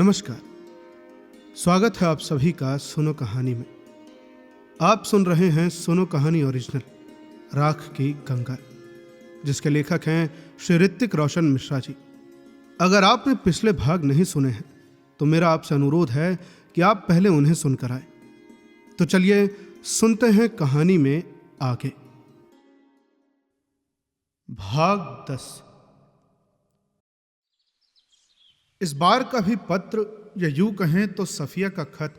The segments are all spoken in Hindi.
नमस्कार। स्वागत है आप सभी का सुनो कहानी में। आप सुन रहे हैं सुनो कहानी ओरिजिनल राख की गंगा, जिसके लेखक हैं श्री ऋतिक रोशन मिश्रा जी। अगर आपने पिछले भाग नहीं सुने हैं तो मेरा आपसे अनुरोध है कि आप पहले उन्हें सुनकर आए। तो चलिए सुनते हैं कहानी में आगे। भाग 10। इस बार का भी पत्र, या यूं कहें तो सफिया का खत,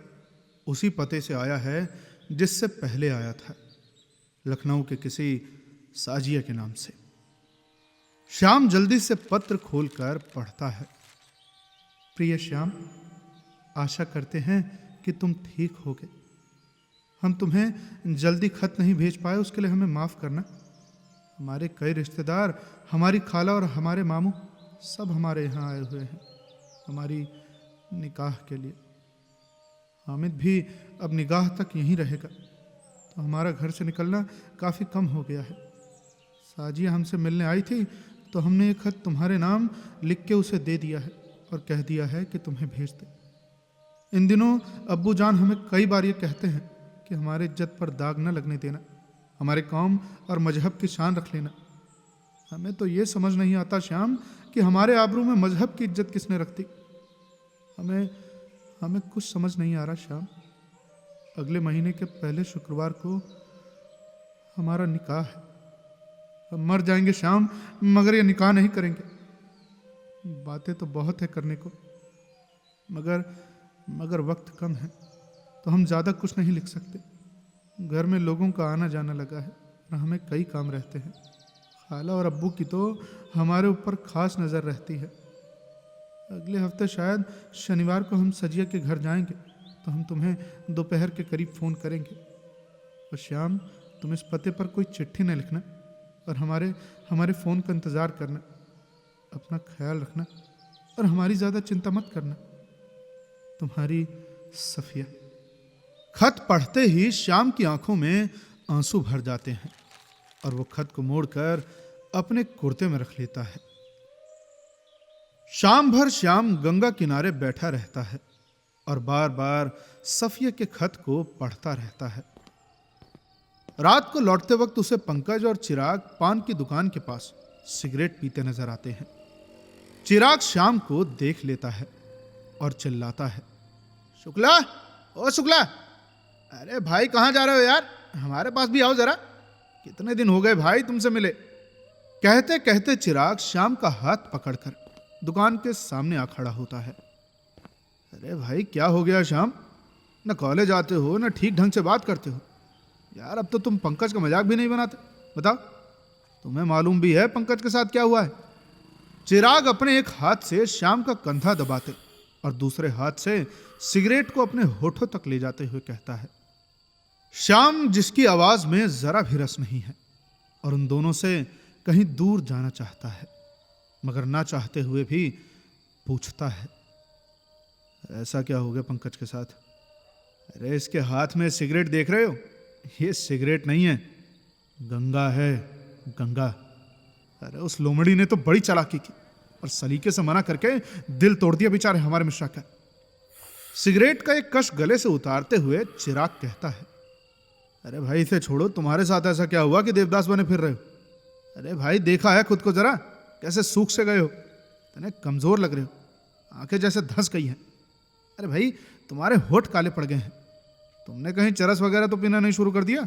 उसी पते से आया है जिससे पहले आया था, लखनऊ के किसी साजिया के नाम से। श्याम जल्दी से पत्र खोलकर पढ़ता है। प्रिय श्याम, आशा करते हैं कि तुम ठीक होगे। हम तुम्हें जल्दी खत नहीं भेज पाए, उसके लिए हमें माफ करना। हमारे कई रिश्तेदार, हमारी खाला और हमारे मामू सब हमारे यहाँ आए हुए हैं हमारी निकाह के लिए। हामिद भी अब निगाह तक यहीं रहेगा, तो हमारा घर से निकलना काफ़ी कम हो गया है। साजिया हमसे मिलने आई थी तो हमने एक खत तुम्हारे नाम लिख के उसे दे दिया है और कह दिया है कि तुम्हें भेज दे। इन दिनों अब्बू जान हमें कई बार ये कहते हैं कि हमारे इज्जत पर दाग न लगने देना, हमारे कौम और मजहब की शान रख लेना। हमें तो ये समझ नहीं आता श्याम कि हमारे आबरू में मजहब की इज्जत किसने रखती। हमें कुछ समझ नहीं आ रहा श्याम। अगले महीने के पहले शुक्रवार को हमारा निकाह है। हम मर जाएंगे श्याम, मगर ये निकाह नहीं करेंगे। बातें तो बहुत है करने को, मगर वक्त कम है, तो हम ज़्यादा कुछ नहीं लिख सकते। घर में लोगों का आना जाना लगा है और हमें कई काम रहते हैं। खाला और अब्बू की तो हमारे ऊपर खास नज़र रहती है। अगले हफ्ते शायद शनिवार को हम सजिया के घर जाएंगे, तो हम तुम्हें दोपहर के करीब फ़ोन करेंगे। और श्याम, तुम इस पते पर कोई चिट्ठी न लिखना और हमारे फ़ोन का इंतज़ार करना। अपना ख्याल रखना और हमारी ज़्यादा चिंता मत करना। तुम्हारी सफिया। खत पढ़ते ही श्याम की आंखों में आंसू भर जाते हैं और वो खत को मोड़कर अपने कुर्ते में रख लेता है। शाम भर श्याम गंगा किनारे बैठा रहता है और बार बार सफिया के खत को पढ़ता रहता है। रात को लौटते वक्त उसे पंकज और चिराग पान की दुकान के पास सिगरेट पीते नजर आते हैं। चिराग श्याम को देख लेता है और चिल्लाता है, शुक्ला, ओ शुक्ला, अरे भाई कहाँ जा रहे हो यार, हमारे पास भी आओ जरा, कितने दिन हो गए भाई तुमसे मिले। कहते कहते चिराग श्याम का हाथ पकड़कर दुकान के सामने आ खड़ा होता है। अरे भाई क्या हो गया श्याम, न कॉलेज आते हो न ठीक ढंग से बात करते हो यार। अब तो तुम पंकज का मजाक भी नहीं बनाते। बताओ, तुम्हें मालूम भी है पंकज के साथ क्या हुआ है। चिराग अपने एक हाथ से श्याम का कंधा दबाते और दूसरे हाथ से सिगरेट को अपने होठों तक ले जाते हुए कहता है। श्याम, जिसकी आवाज में जरा भी रस नहीं है और उन दोनों से कहीं दूर जाना चाहता है, मगर ना चाहते हुए भी पूछता है, ऐसा क्या हो गया पंकज के साथ? अरे इसके हाथ में सिगरेट देख रहे हो, ये सिगरेट नहीं है, गंगा है, गंगा। अरे उस लोमड़ी ने तो बड़ी चालाकी की और सलीके से मना करके दिल तोड़ दिया बेचारे हमारे मिश्रा का। सिगरेट का एक कश गले से उतारते हुए चिराग कहता है, अरे भाई इसे छोड़ो, तुम्हारे साथ ऐसा क्या हुआ कि देवदास बने फिर रहे हो? अरे भाई देखा है खुद को जरा, कैसे सूख से गए हो, इतने कमजोर लग रहे हो, आंखें जैसे धंस गई हैं। अरे भाई तुम्हारे होठ काले पड़ गए हैं, तुमने कहीं चरस वगैरह तो पीना नहीं शुरू कर दिया?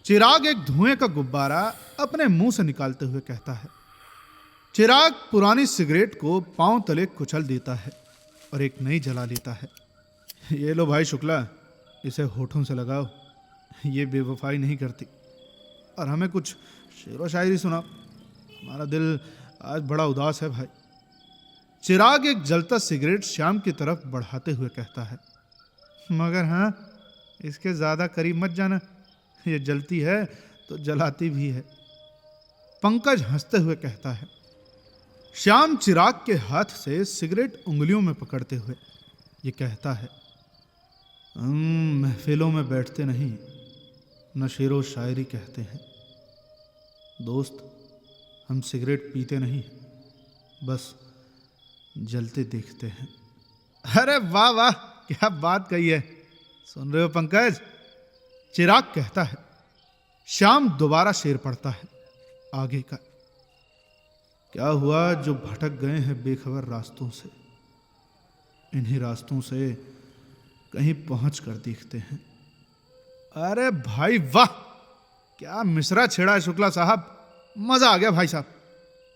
चिराग एक धुएं का गुब्बारा अपने मुंह से निकालते हुए कहता है। चिराग पुरानी सिगरेट को पांव तले कुचल देता है और एक नई जला लेता है। ये लो भाई शुक्ला, इसे होठों से लगाओ, ये बेवफाई नहीं करती। और हमें कुछ शेर व शायरी सुनाओ, हमारा दिल आज बड़ा उदास है भाई। चिराग एक जलता सिगरेट श्याम की तरफ बढ़ाते हुए कहता है, मगर हाँ, इसके ज्यादा करीब मत जाना, ये जलती है तो जलाती भी है। पंकज हंसते हुए कहता है। श्याम चिराग के हाथ से सिगरेट उंगलियों में पकड़ते हुए ये कहता है, हम महफिलों में बैठते नहीं, न शेरो शायरी कहते हैं दोस्त, हम सिगरेट पीते नहीं, बस जलते देखते हैं। अरे वाह वाह, क्या बात कही है। सुन रहे हो पंकज? चिराग कहता है। श्याम दोबारा शेर पढ़ता है आगे का। क्या हुआ जो भटक गए हैं बेखबर रास्तों से, इन्हीं रास्तों से कहीं पहुंच कर देखते हैं। अरे भाई वाह, क्या मिसरा छेड़ा है शुक्ला साहब। मजा आ गया भाई साहब,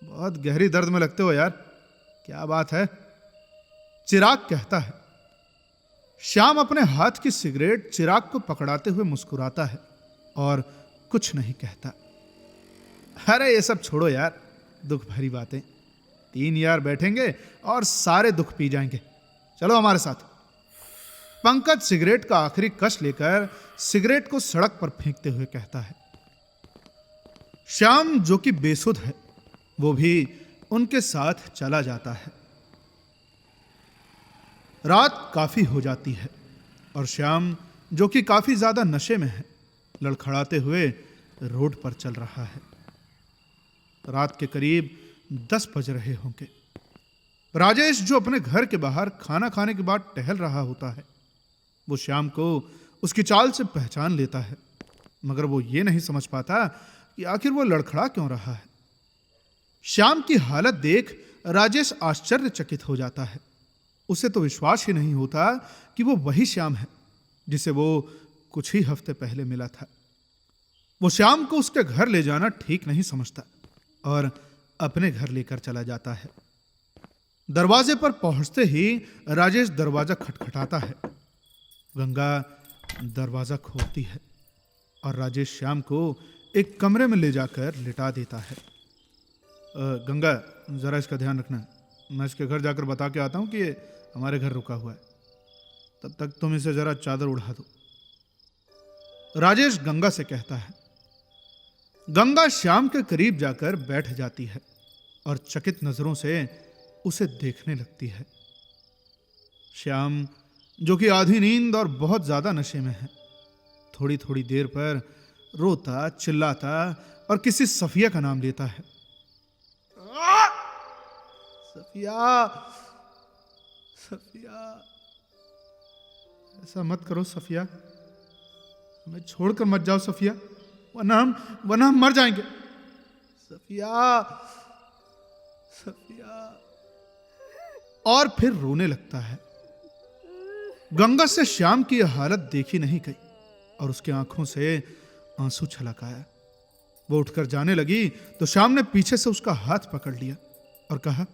बहुत गहरी दर्द में लगते हो यार, क्या बात है। चिराग कहता है। श्याम अपने हाथ की सिगरेट चिराग को पकड़ाते हुए मुस्कुराता है और कुछ नहीं कहता। अरे ये सब छोड़ो यार, दुख भरी बातें। 3 यार बैठेंगे और सारे दुख पी जाएंगे, चलो हमारे साथ। पंकज सिगरेट का आखिरी कश लेकर सिगरेट को सड़क पर फेंकते हुए कहता है। श्याम जो कि बेसुध है, वो भी उनके साथ चला जाता है। रात काफी हो जाती है और श्याम जो कि काफी ज्यादा नशे में है, लड़खड़ाते हुए रोड पर चल रहा है। रात के करीब 10 बज रहे होंगे। राजेश जो अपने घर के बाहर खाना खाने के बाद टहल रहा होता है, वो श्याम को उसकी चाल से पहचान लेता है, मगर वो ये नहीं समझ पाता कि आखिर वो लड़खड़ा क्यों रहा है। श्याम की हालत देख राजेश आश्चर्यचकित हो जाता है। उसे तो विश्वास ही नहीं होता कि वो वही श्याम है जिसे वो कुछ ही हफ्ते पहले मिला था। वो श्याम को उसके घर ले जाना ठीक नहीं समझता और अपने घर लेकर चला जाता है। दरवाजे पर पहुंचते ही राजेश दरवाजा खटखटाता है। गंगा दरवाजा खोलती है और राजेश श्याम को एक कमरे में ले जाकर लिटा देता है। गंगा, जरा इसका ध्यान रखना, मैं इसके घर जाकर बता के आता हूं कि ये हमारे घर रुका हुआ है, तब तक तुम इसे जरा चादर उड़ा दो, राजेश गंगा से कहता है। गंगा श्याम के करीब जाकर बैठ जाती है और चकित नजरों से उसे देखने लगती है। श्याम जो कि आधी नींद और बहुत ज्यादा नशे में है, थोड़ी थोड़ी देर पर रोता चिल्लाता और किसी सफिया का नाम लेता है। सफिया, सफिया, ऐसा मत करो सफिया, हमें छोड़कर मत जाओ सफिया, वरना हम मर जाएंगे। सफिया, सफिया। और फिर रोने लगता है। गंगा से श्याम की यह हालत देखी नहीं गई और उसकी आंखों से आंसू छलक आया। वो उठकर जाने लगी तो श्याम ने पीछे से उसका हाथ पकड़ लिया और कहा,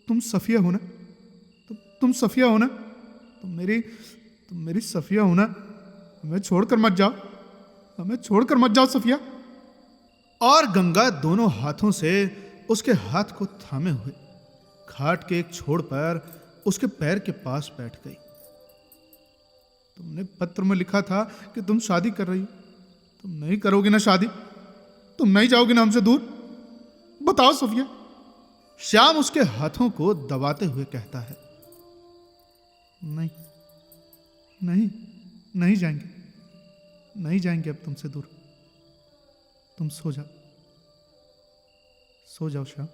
तुम सफिया हो ना? तुम सफिया हो ना? तुम मेरी सफिया हो ना? हमें छोड़कर मत जाओ, हमें छोड़कर मत जाओ सफिया। और गंगा दोनों हाथों से उसके हाथ को थामे हुए खाट के एक छोर पर उसके पैर के पास बैठ गई। तुमने पत्र में लिखा था कि तुम शादी कर रही हो, तुम नहीं करोगी ना शादी? तुम नहीं जाओगी ना हमसे दूर? बताओ सफिया। श्याम उसके हाथों को दबाते हुए कहता है। नहीं नहीं नहीं जाएंगे, नहीं जाएंगे अब तुमसे दूर। तुम सो जाओ, सो जाओ श्याम,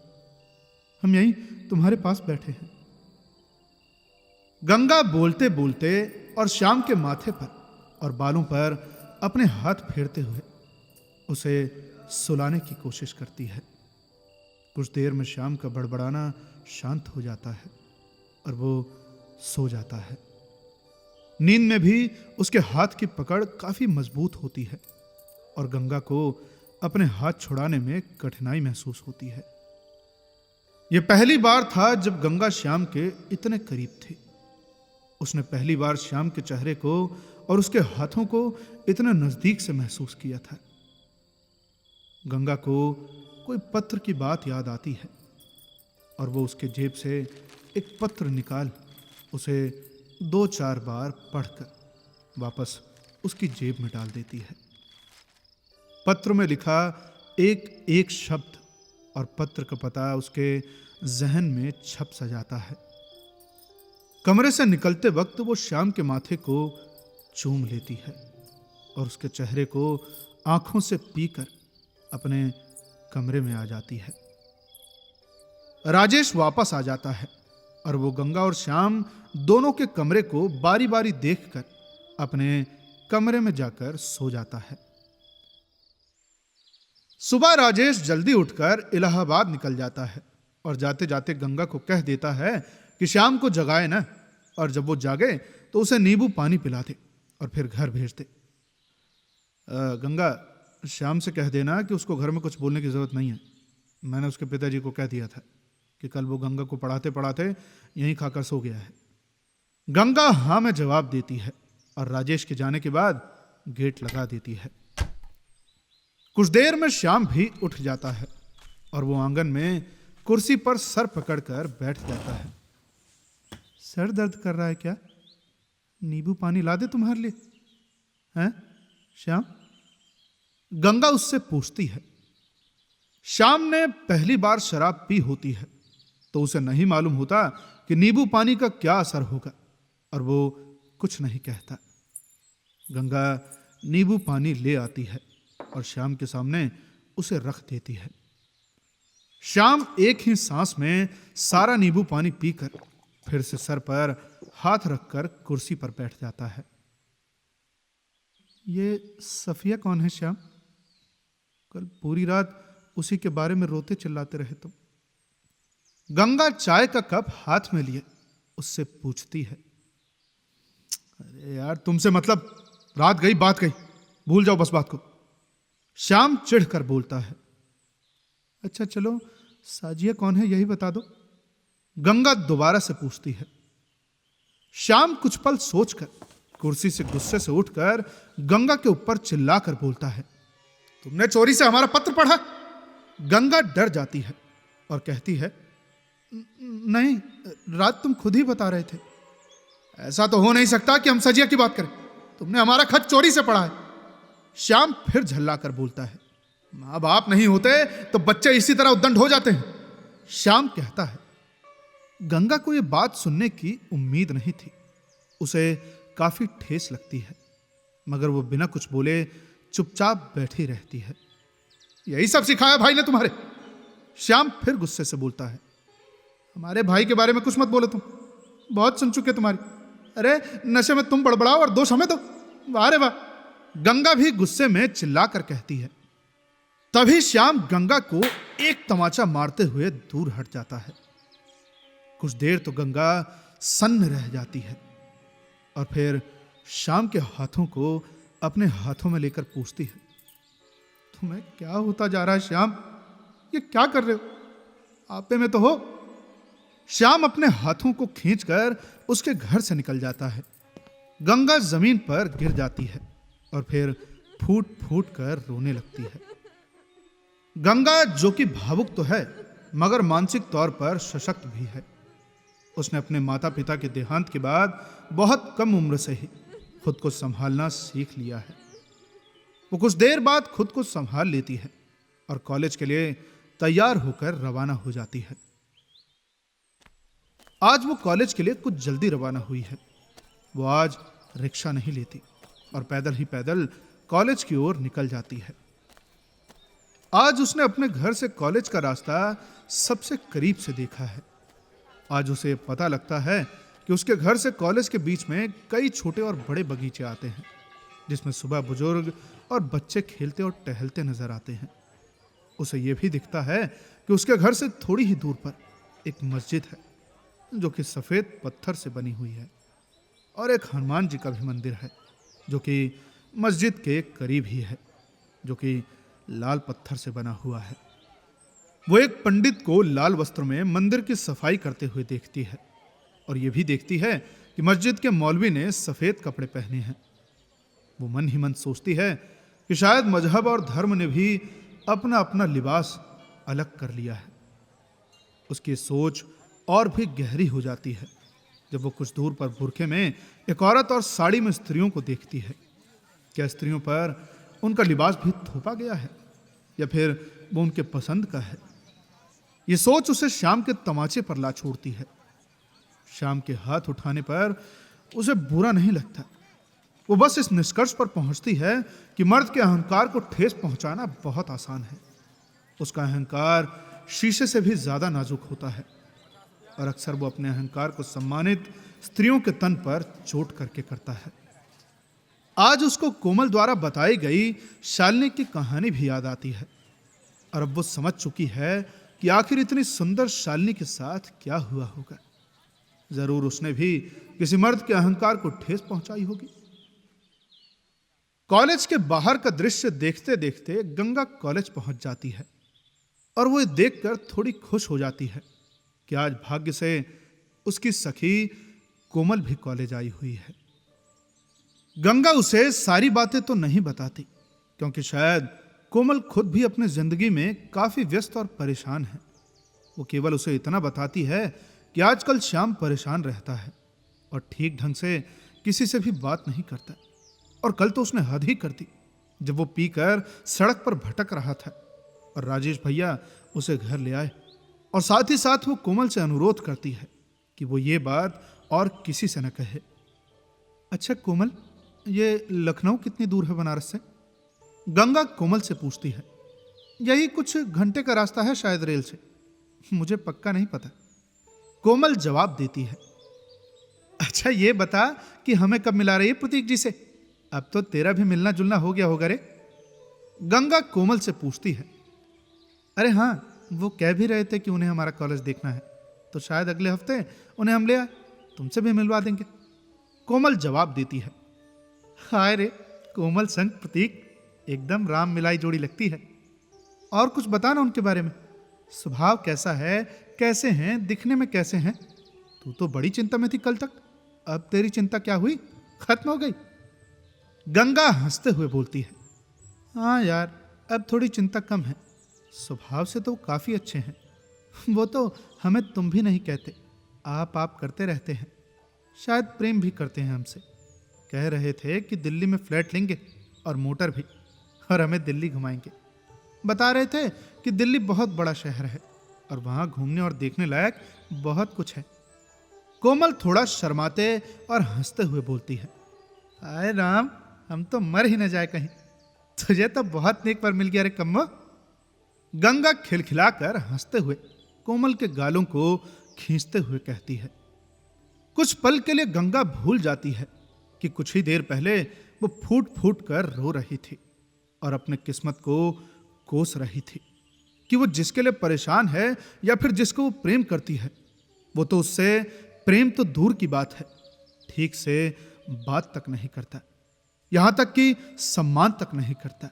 हम यहीं तुम्हारे पास बैठे हैं। गंगा बोलते बोलते और श्याम के माथे पर और बालों पर अपने हाथ फेरते हुए उसे सुलाने की कोशिश करती है। कुछ देर में श्याम का बड़बड़ाना शांत हो जाता है और वो सो जाता है। नींद में भी उसके हाथ की पकड़ काफी मजबूत होती है और गंगा को अपने हाथ छुड़ाने में कठिनाई महसूस होती है। यह पहली बार था जब गंगा श्याम के इतने करीब थी। उसने पहली बार श्याम के चेहरे को और उसके हाथों को इतने नजदीक से महसूस किया था। गंगा को कोई पत्र की बात याद आती है और वो उसके जेब से एक पत्र निकाल उसे 2-4 बार पढ़कर वापस उसकी जेब में डाल देती है। पत्र में लिखा एक एक शब्द और पत्र का पता उसके जहन में छप सा जाता है। कमरे से निकलते वक्त वो श्याम के माथे को चूम लेती है और उसके चेहरे को आंखों से पीकर अपने कमरे में आ जाती है। राजेश वापस आ जाता है और वो गंगा और श्याम दोनों के कमरे को बारी बारी देखकर अपने कमरे में जाकर सो जाता है। सुबह राजेश जल्दी उठकर इलाहाबाद निकल जाता है और जाते जाते गंगा को कह देता है कि श्याम को जगाए ना, और जब वो जागे तो उसे नींबू पानी पिला दे और फिर घर भेज दे। गंगा, श्याम से कह देना कि उसको घर में कुछ बोलने की जरूरत नहीं है। मैंने उसके पिताजी को कह दिया था कि कल वो गंगा को पढ़ाते पढ़ाते यहीं खाकर सो गया है। गंगा हाँ में जवाब देती है और राजेश के जाने के बाद गेट लगा देती है। कुछ देर में श्याम भी उठ जाता है और वो आंगन में कुर्सी पर सर पकड़कर बैठ जाता है। सर दर्द कर रहा है क्या? नींबू पानी ला दे तुम्हारे लिए, हैं श्याम? गंगा उससे पूछती है। श्याम ने पहली बार शराब पी होती है तो उसे नहीं मालूम होता कि नींबू पानी का क्या असर होगा, और वो कुछ नहीं कहता। गंगा नींबू पानी ले आती है और श्याम के सामने उसे रख देती है। श्याम एक ही सांस में सारा नींबू पानी पीकर फिर से सर पर हाथ रखकर कुर्सी पर बैठ जाता है। ये सफिया कौन है श्याम? कल पूरी रात उसी के बारे में रोते चिल्लाते रहे तुम। गंगा चाय का कप हाथ में लिए उससे पूछती है। अरे यार, तुमसे मतलब, रात गई बात गई, भूल जाओ बस बात को। श्याम चिढ़कर बोलता है। अच्छा चलो, साजिया कौन है यही बता दो, गंगा दोबारा से पूछती है। श्याम कुछ पल सोचकर कुर्सी से गुस्से से उठकर गंगा के ऊपर चिल्लाकर बोलता है, तुमने चोरी से हमारा पत्र पढ़ा? गंगा डर जाती है और कहती है, नहीं, रात तुम खुद ही बता रहे थे। ऐसा तो हो नहीं सकता कि हम सजिया की बात करें, तुमने हमारा खत चोरी से पढ़ा है। श्याम फिर झल्लाकर बोलता है, मां बाप नहीं होते तो बच्चे इसी तरह उद्दंड हो जाते हैं। श्याम कहता है। गंगा को यह बात सुनने की उम्मीद नहीं थी। उसे काफी ठेस लगती है, मगर वो बिना कुछ बोले चुपचाप बैठी रहती है। यही सब सिखाया भाई ने तुम्हारे? श्याम फिर गुस्से से बोलता है। हमारे भाई के बारे में कुछ मत बोलो तुम, बहुत सुन चुके तुम्हारी। अरे नशे में तुम बड़बड़ाओ और दोष हमें दो, वाह रे वाह। गंगा भी गुस्से में चिल्लाकर कहती है। तभी श्याम गंगा को एक तमाचा मारते हुए दूर हट जाता है। कुछ देर तो गंगा सन्न रह जाती है और फिर श्याम के हाथों को अपने हाथों में लेकर पूछती है, तुम्हें क्या होता जा रहा है श्याम? ये क्या कर रहे हो? आपे में तो हो। श्याम अपने हाथों को खींचकर उसके घर से निकल जाता है। गंगा जमीन पर गिर जाती है और फिर फूट फूट कर रोने लगती है। गंगा, जो कि भावुक तो है मगर मानसिक तौर पर सशक्त भी है, उसने अपने माता पिता के देहांत के बाद बहुत कम उम्र से ही खुद को संभालना सीख लिया है। वो कुछ देर बाद खुद को संभाल लेती है और कॉलेज के लिए तैयार होकर रवाना हो जाती है। आज वो कॉलेज के लिए कुछ जल्दी रवाना हुई है। वो आज रिक्शा नहीं लेती और पैदल ही पैदल कॉलेज की ओर निकल जाती है। आज उसने अपने घर से कॉलेज का रास्ता सबसे करीब से देखा है। आज उसे पता लगता है कि उसके घर से कॉलेज के बीच में कई छोटे और बड़े बगीचे आते हैं, जिसमें सुबह बुजुर्ग और बच्चे खेलते और टहलते नजर आते हैं। उसे यह भी दिखता है कि उसके घर से थोड़ी ही दूर पर एक मस्जिद है, जो कि सफेद पत्थर से बनी हुई है, और एक हनुमान जी का भी मंदिर है, जो कि मस्जिद के करीब ही है, जो कि लाल पत्थर से बना हुआ है। वो एक पंडित को लाल वस्त्र में मंदिर की सफाई करते हुए देखती है और यह भी देखती है कि मस्जिद के मौलवी ने सफेद कपड़े पहने हैं। वो मन ही मन सोचती है कि शायद मजहब और धर्म ने भी अपना अपना लिबास अलग कर लिया है। उसकी सोच और भी गहरी हो जाती है जब वो कुछ दूर पर बुरखे में एक औरत और साड़ी में स्त्रियों को देखती है। क्या स्त्रियों पर उनका लिबास भी थोपा गया है या फिर वो उनके पसंद का है? ये सोच उसे श्याम के तमाचे पर ला छोड़ती है। श्याम के हाथ उठाने पर उसे बुरा नहीं लगता। वो बस इस निष्कर्ष पर पहुंचती है कि मर्द के अहंकार को ठेस पहुंचाना बहुत आसान है। उसका अहंकार शीशे से भी ज्यादा नाजुक होता है। और अक्सर वो अपने अहंकार को सम्मानित स्त्रियों के तन पर चोट करके करता है। आज उसको कोमल द्वारा बताई गई शालिनी की कहानी भी याद आती है और अब वो समझ चुकी है कि आखिर इतनी सुंदर शालिनी के साथ क्या हुआ होगा। जरूर उसने भी किसी मर्द के अहंकार को ठेस पहुंचाई होगी। कॉलेज के बाहर का दृश्य देखते देखते गंगा कॉलेज पहुंच जाती है और वो देखकर थोड़ी खुश हो जाती है कि आज भाग्य से उसकी सखी कोमल भी कॉलेज आई हुई है। गंगा उसे सारी बातें तो नहीं बताती क्योंकि शायद कोमल खुद भी अपनी जिंदगी में काफी व्यस्त और परेशान है। वो केवल उसे इतना बताती है कि आजकल श्याम परेशान रहता है और ठीक ढंग से किसी से भी बात नहीं करता। और कल तो उसने हद ही कर दी जब वो पीकर सड़क पर भटक रहा था और राजेश भैया उसे घर ले आए और साथ ही साथ वो कोमल से अनुरोध करती है कि वो ये बात और किसी से न कहे। अच्छा कोमल, ये लखनऊ कितनी दूर है बनारस से? गंगा कोमल से पूछती है। यही कुछ घंटे का रास्ता है शायद रेल से, मुझे पक्का नहीं पता, कोमल जवाब देती है। अच्छा ये बता कि हमें कब मिला रही है प्रतीक जी से? अब तो तेरा भी मिलना जुलना हो गया होगा रे। गंगा कोमल से पूछती है। अरे हाँ, वो कह भी रहे थे कि उन्हें हमारा कॉलेज देखना है, तो शायद अगले हफ्ते उन्हें हम ले आए, तुमसे भी मिलवा देंगे, कोमल जवाब देती है। हाय रे, कोमल संग प्रतीक एकदम राम मिलाई जोड़ी लगती है। और कुछ बता ना उनके बारे में, स्वभाव कैसा है, कैसे हैं, दिखने में कैसे हैं? तू तो बड़ी चिंता में थी कल तक, अब तेरी चिंता क्या हुई, खत्म हो गई? गंगा हंसते हुए बोलती है। हाँ यार, अब थोड़ी चिंता कम है, स्वभाव से तो काफी अच्छे हैं। वो तो हमें तुम भी नहीं कहते, आप करते रहते हैं, शायद प्रेम भी करते हैं हमसे। कह रहे थे कि दिल्ली में फ्लैट लेंगे और मोटर भी, और हमें दिल्ली घुमाएंगे। बता रहे थे कि दिल्ली बहुत बड़ा शहर है और वहां घूमने और देखने लायक बहुत कुछ है। कोमल थोड़ा शर्माते और हंसते हुए बोलती है। हाय राम, हम तो मर ही न जाए कहीं, तुझे तो बहुत नेक पर मिल गया रे कम्मो। गंगा खिलखिलाकर हंसते हुए कोमल के गालों को खींचते हुए कहती है। कुछ पल के लिए गंगा भूल जाती है कि कुछ ही देर पहले वो फूट फूट कर रो रही थी और अपने किस्मत को कोस रही थी कि वो जिसके लिए परेशान है या फिर जिसको वो प्रेम करती है, वो तो उससे प्रेम तो दूर की बात है, ठीक से बात तक नहीं करता, यहां तक कि सम्मान तक नहीं करता।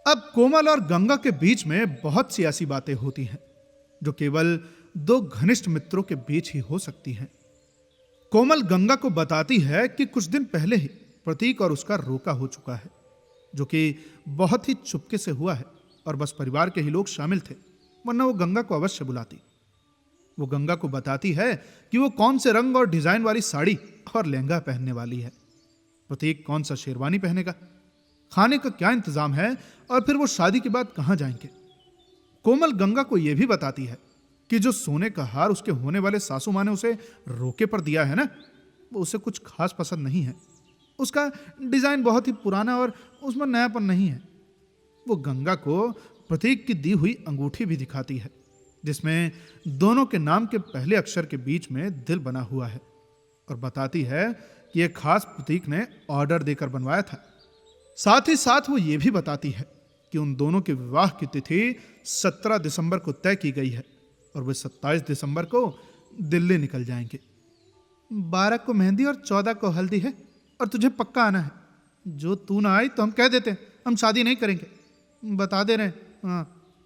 अब कोमल और गंगा के बीच में बहुत सी ऐसी बातें होती हैं जो केवल दो घनिष्ठ मित्रों के बीच ही हो सकती हैं। कोमल गंगा को बताती है कि कुछ दिन पहले ही प्रतीक और उसका रोका हो चुका है, जो कि बहुत ही चुपके से हुआ है और बस परिवार के ही लोग शामिल थे, वरना वो गंगा को अवश्य बुलाती। वो गंगा को बताती है कि वो कौन से रंग और डिजाइन वाली साड़ी और लहंगा पहनने वाली है, प्रतीक कौन सा शेरवानी पहनेगा, खाने का क्या इंतजाम है और फिर वो शादी के बाद कहां जाएंगे। कोमल गंगा को यह भी बताती है कि जो सोने का हार उसके होने वाले सासू माँ ने उसे रोके पर दिया है ना, वो उसे कुछ खास पसंद नहीं है, उसका डिजाइन बहुत ही पुराना और उसमें नयापन नहीं है। वो गंगा को प्रतीक की दी हुई अंगूठी भी दिखाती है जिसमें दोनों के नाम के पहले अक्षर के बीच में दिल बना हुआ है और बताती है कि यह खास प्रतीक ने ऑर्डर देकर बनवाया था। साथ ही साथ वो ये भी बताती है कि उन दोनों के विवाह की तिथि 17 दिसंबर को तय की गई है और वे 27 दिसंबर को दिल्ली निकल जाएंगे। 12 को मेहंदी और 14 को हल्दी है और तुझे पक्का आना है। जो तू ना आई तो हम कह देते हैं हम शादी नहीं करेंगे, बता दे रहे हैं। हाँ,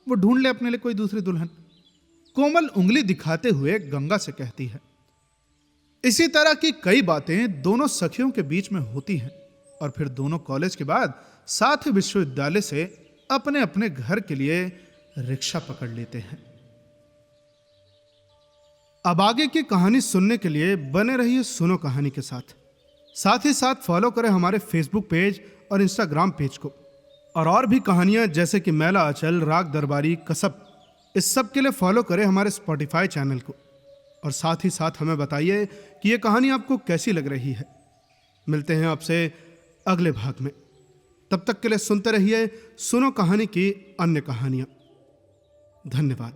वो ढूंढ ले अपने लिए कोई दूसरी दुल्हन। कोमल उंगली दिखाते हुए गंगा से कहती है। इसी तरह की कई बातें दोनों सखियों के बीच में होती हैं और फिर दोनों कॉलेज के बाद साथ ही विश्वविद्यालय से अपने अपने घर के लिए रिक्शा पकड़ लेते हैं। अब आगे की कहानी सुनने के लिए बने रहिए सुनो कहानी के साथ ही साथ फॉलो करें हमारे फेसबुक पेज और इंस्टाग्राम पेज को। और भी कहानियां जैसे कि मैला आंचल, राग दरबारी, कसब, इस सब के लिए फॉलो करें हमारे स्पॉटिफाई चैनल को। और साथ ही साथ हमें बताइए कि ये कहानी आपको कैसी लग रही है। मिलते हैं आपसे अगले भाग में, तब तक के लिए सुनते रहिए सुनो कहानी की अन्य कहानियां। धन्यवाद।